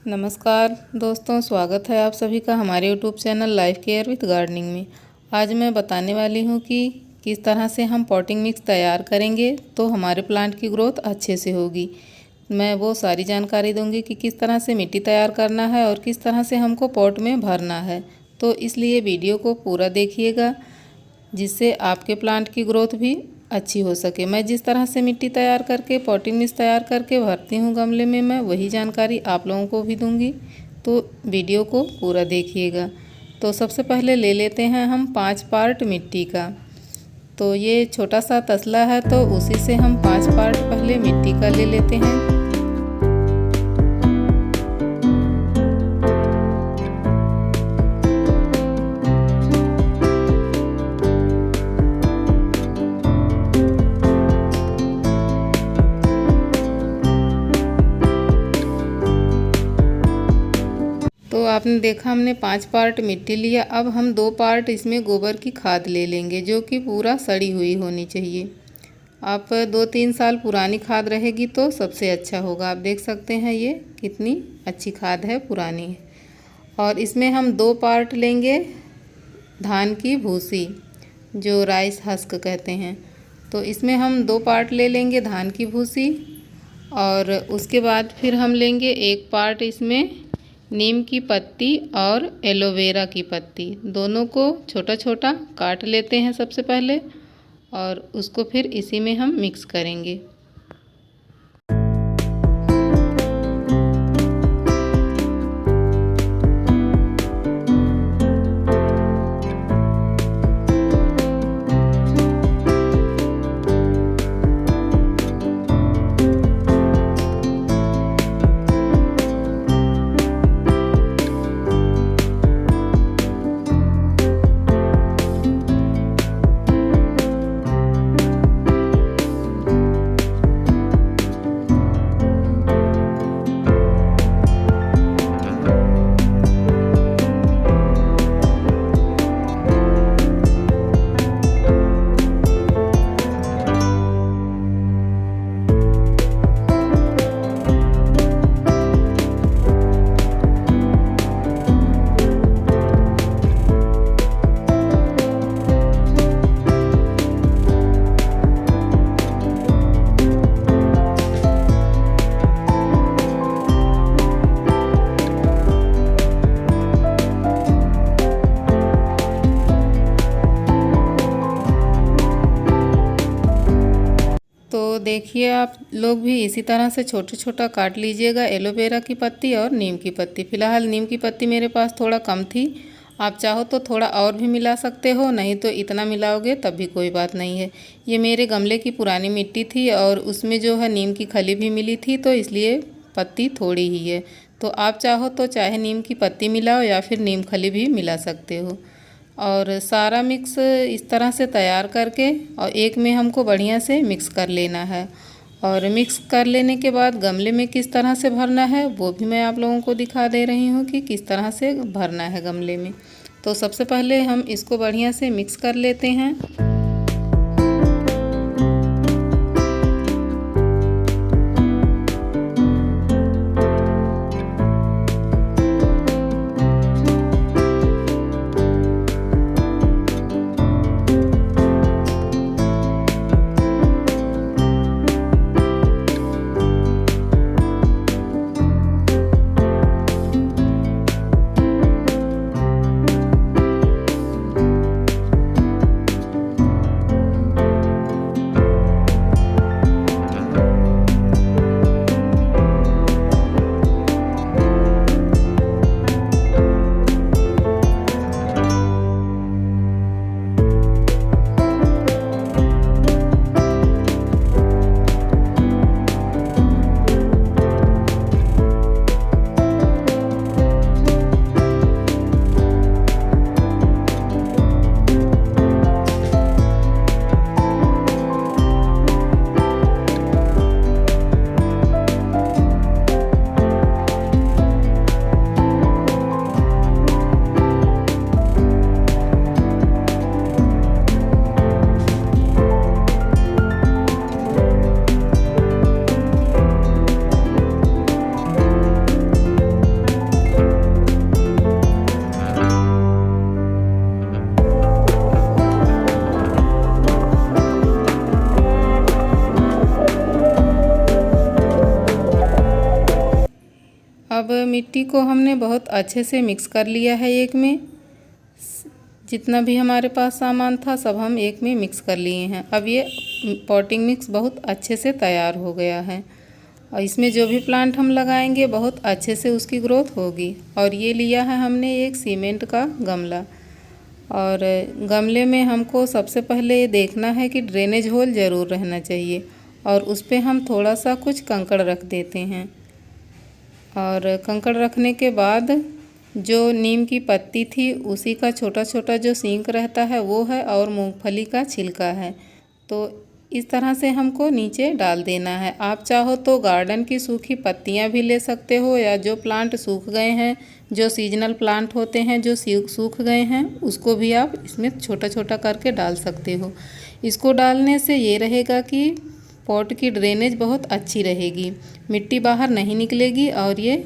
नमस्कार दोस्तों, स्वागत है आप सभी का हमारे YouTube channel life care with gardening में। आज मैं बताने वाली हूँ कि किस तरह से हम पॉटिंग मिक्स तैयार करेंगे तो हमारे प्लांट की ग्रोथ अच्छे से होगी। मैं वो सारी जानकारी दूंगी कि किस तरह से मिट्टी तैयार करना है और किस तरह से हमको पॉट में भरना है। तो इसलिए वीडियो को पूरा देखिएगा जिससे आपके प्लांट की ग्रोथ भी अच्छी हो सके। मैं जिस तरह से मिट्टी तैयार करके पॉटिंग मिक्स तैयार करके भरती हूँ गमले में, मैं वही जानकारी आप लोगों को भी दूंगी, तो वीडियो को पूरा देखिएगा। तो सबसे पहले ले लेते हैं हम 5 पार्ट मिट्टी का। तो ये छोटा सा तसला है तो उसी से हम 5 पार्ट पहले मिट्टी का ले लेते हैं। तो आपने देखा हमने 5 पार्ट मिट्टी लिया। अब हम 2 पार्ट इसमें गोबर की खाद ले लेंगे जो कि पूरा सड़ी हुई होनी चाहिए। आप 2-3 साल पुरानी खाद रहेगी तो सबसे अच्छा होगा। आप देख सकते हैं ये कितनी अच्छी खाद है, पुरानी है। और इसमें हम 2 पार्ट लेंगे धान की भूसी, जो राइस हस्क कहते हैं। तो इसमें हम 2 पार्ट ले लेंगे धान की भूसी। और उसके बाद फिर हम लेंगे 1 पार्ट इसमें नीम की पत्ती और एलोवेरा की पत्ती। दोनों को छोटा छोटा काट लेते हैं सबसे पहले और उसको फिर इसी में हम मिक्स करेंगे। तो देखिए आप लोग भी इसी तरह से छोटा छोटा काट लीजिएगा एलोवेरा की पत्ती और नीम की पत्ती। फ़िलहाल नीम की पत्ती मेरे पास थोड़ा कम थी, आप चाहो तो थोड़ा और भी मिला सकते हो, नहीं तो इतना मिलाओगे तब भी कोई बात नहीं है। ये मेरे गमले की पुरानी मिट्टी थी और उसमें जो है नीम की खली भी मिली थी, तो इसलिए पत्ती थोड़ी ही है। तो आप चाहो तो चाहे नीम की पत्ती मिलाओ या फिर नीम खली भी मिला सकते हो। और सारा मिक्स इस तरह से तैयार करके और एक में हमको बढ़िया से मिक्स कर लेना है। और मिक्स कर लेने के बाद गमले में किस तरह से भरना है वो भी मैं आप लोगों को दिखा दे रही हूँ कि किस तरह से भरना है गमले में। तो सबसे पहले हम इसको बढ़िया से मिक्स कर लेते हैं। अब मिट्टी को हमने बहुत अच्छे से मिक्स कर लिया है। एक में जितना भी हमारे पास सामान था सब हम एक में मिक्स कर लिए हैं। अब ये पॉटिंग मिक्स बहुत अच्छे से तैयार हो गया है और इसमें जो भी प्लांट हम लगाएंगे बहुत अच्छे से उसकी ग्रोथ होगी। और ये लिया है हमने एक सीमेंट का गमला, और गमले में हमको सबसे पहले ये देखना है कि ड्रेनेज होल ज़रूर रहना चाहिए, और उस पर हम थोड़ा सा कुछ कंकड़ रख देते हैं। और कंकड़ रखने के बाद जो नीम की पत्ती थी उसी का छोटा छोटा जो सींक रहता है वो है, और मूंगफली का छिलका है। तो इस तरह से हमको नीचे डाल देना है। आप चाहो तो गार्डन की सूखी पत्तियां भी ले सकते हो, या जो प्लांट सूख गए हैं, जो सीजनल प्लांट होते हैं जो सूख गए हैं, उसको भी आप इसमें छोटा छोटा करके डाल सकते हो। इसको डालने से ये रहेगा कि पॉट की ड्रेनेज बहुत अच्छी रहेगी, मिट्टी बाहर नहीं निकलेगी और ये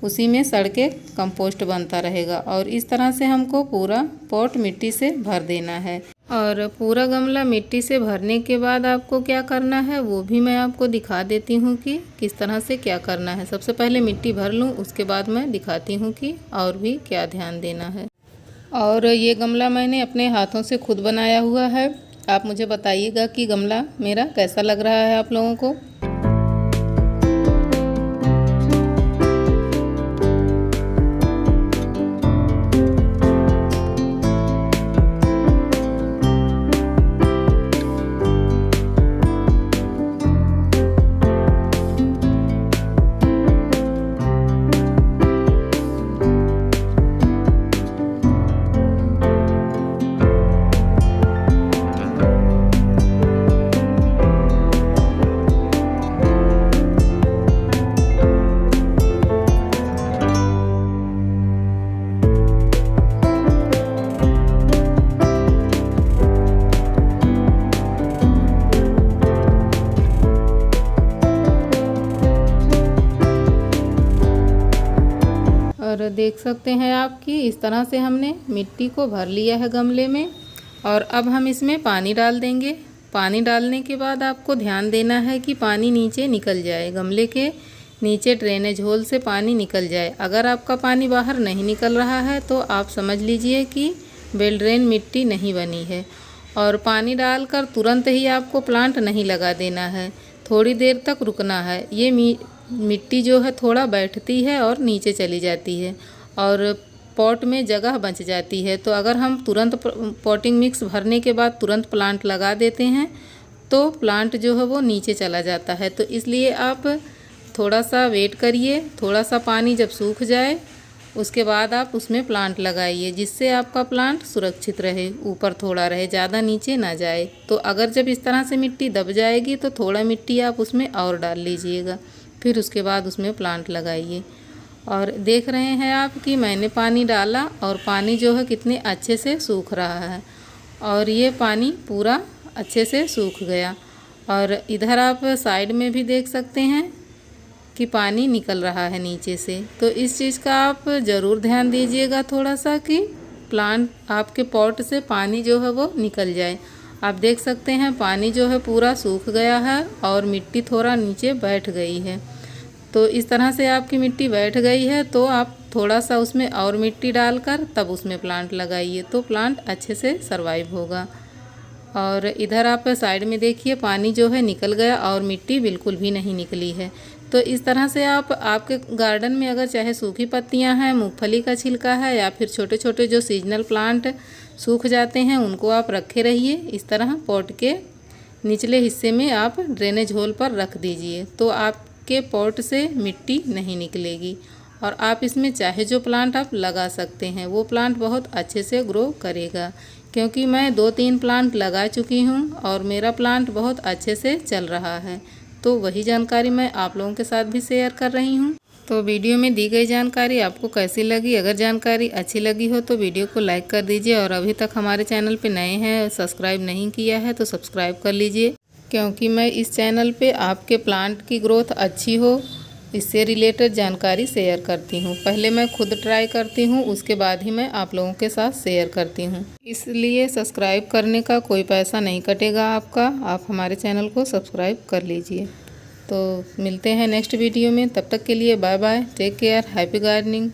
उसी में सड़ के कंपोस्ट बनता रहेगा। और इस तरह से हमको पूरा पॉट मिट्टी से भर देना है। और पूरा गमला मिट्टी से भरने के बाद आपको क्या करना है वो भी मैं आपको दिखा देती हूँ कि किस तरह से क्या करना है। सबसे पहले मिट्टी भर लूँ, उसके बाद मैं दिखाती हूँ कि और भी क्या ध्यान देना है। और ये गमला मैंने अपने हाथों से खुद बनाया हुआ है। आप मुझे बताइएगा कि गमला मेरा कैसा लग रहा है आप लोगों को। और देख सकते हैं आप कि इस तरह से हमने मिट्टी को भर लिया है गमले में। और अब हम इसमें पानी डाल देंगे। पानी डालने के बाद आपको ध्यान देना है कि पानी नीचे निकल जाए, गमले के नीचे ड्रेनेज होल से पानी निकल जाए। अगर आपका पानी बाहर नहीं निकल रहा है तो आप समझ लीजिए कि वेल ड्रेन मिट्टी नहीं बनी है। और पानी डालकर तुरंत ही आपको प्लांट नहीं लगा देना है, थोड़ी देर तक रुकना है। ये मिट्टी जो है थोड़ा बैठती है और नीचे चली जाती है और पॉट में जगह बच जाती है। तो अगर हम तुरंत पॉटिंग मिक्स भरने के बाद तुरंत प्लांट लगा देते हैं तो प्लांट जो है वो नीचे चला जाता है। तो इसलिए आप थोड़ा सा वेट करिए, थोड़ा सा पानी जब सूख जाए उसके बाद आप उसमें प्लांट लगाइए, जिससे आपका प्लांट सुरक्षित रहे, ऊपर थोड़ा रहे, ज़्यादा नीचे ना जाए। तो अगर जब इस तरह से मिट्टी दब जाएगी तो थोड़ा मिट्टी आप उसमें और डाल लीजिएगा, फिर उसके बाद उसमें प्लांट लगाइए। और देख रहे हैं आप कि मैंने पानी डाला और पानी जो है कितने अच्छे से सूख रहा है, और ये पानी पूरा अच्छे से सूख गया। और इधर आप साइड में भी देख सकते हैं कि पानी निकल रहा है नीचे से। तो इस चीज़ का आप ज़रूर ध्यान दीजिएगा थोड़ा सा कि प्लांट आपके पॉट से पानी जो है वो निकल जाए। आप देख सकते हैं पानी जो है पूरा सूख गया है और मिट्टी थोड़ा नीचे बैठ गई है। तो इस तरह से आपकी मिट्टी बैठ गई है तो आप थोड़ा सा उसमें और मिट्टी डालकर तब उसमें प्लांट लगाइए, तो प्लांट अच्छे से सरवाइव होगा। और इधर आप साइड में देखिए पानी जो है निकल गया और मिट्टी बिल्कुल भी नहीं निकली है। तो इस तरह से आप आपके गार्डन में अगर चाहे सूखी पत्तियां हैं, मूंगफली का छिलका है, या फिर छोटे छोटे जो सीजनल प्लांट सूख जाते हैं उनको आप रखे रहिए। इस तरह पॉट के निचले हिस्से में आप ड्रेनेज होल पर रख दीजिए, तो आपके पॉट से मिट्टी नहीं निकलेगी। और आप इसमें चाहे जो प्लांट आप लगा सकते हैं वो प्लांट बहुत अच्छे से ग्रो करेगा, क्योंकि मैं 2-3 प्लांट लगा चुकी हूँ और मेरा प्लांट बहुत अच्छे से चल रहा है। तो वही जानकारी मैं आप लोगों के साथ भी शेयर कर रही हूँ। तो वीडियो में दी गई जानकारी आपको कैसी लगी? अगर जानकारी अच्छी लगी हो तो वीडियो को लाइक कर दीजिए, और अभी तक हमारे चैनल पे नए हैं, सब्सक्राइब नहीं किया है तो सब्सक्राइब कर लीजिए, क्योंकि मैं इस चैनल पे आपके प्लांट की ग्रोथ अच्छी हो इससे रिलेटेड जानकारी शेयर करती हूँ। पहले मैं खुद ट्राई करती हूँ, उसके बाद ही मैं आप लोगों के साथ शेयर करती हूँ। इसलिए सब्सक्राइब करने का कोई पैसा नहीं कटेगा आपका, आप हमारे चैनल को सब्सक्राइब कर लीजिए। तो मिलते हैं नेक्स्ट वीडियो में, तब तक के लिए bye bye, take care, happy gardening.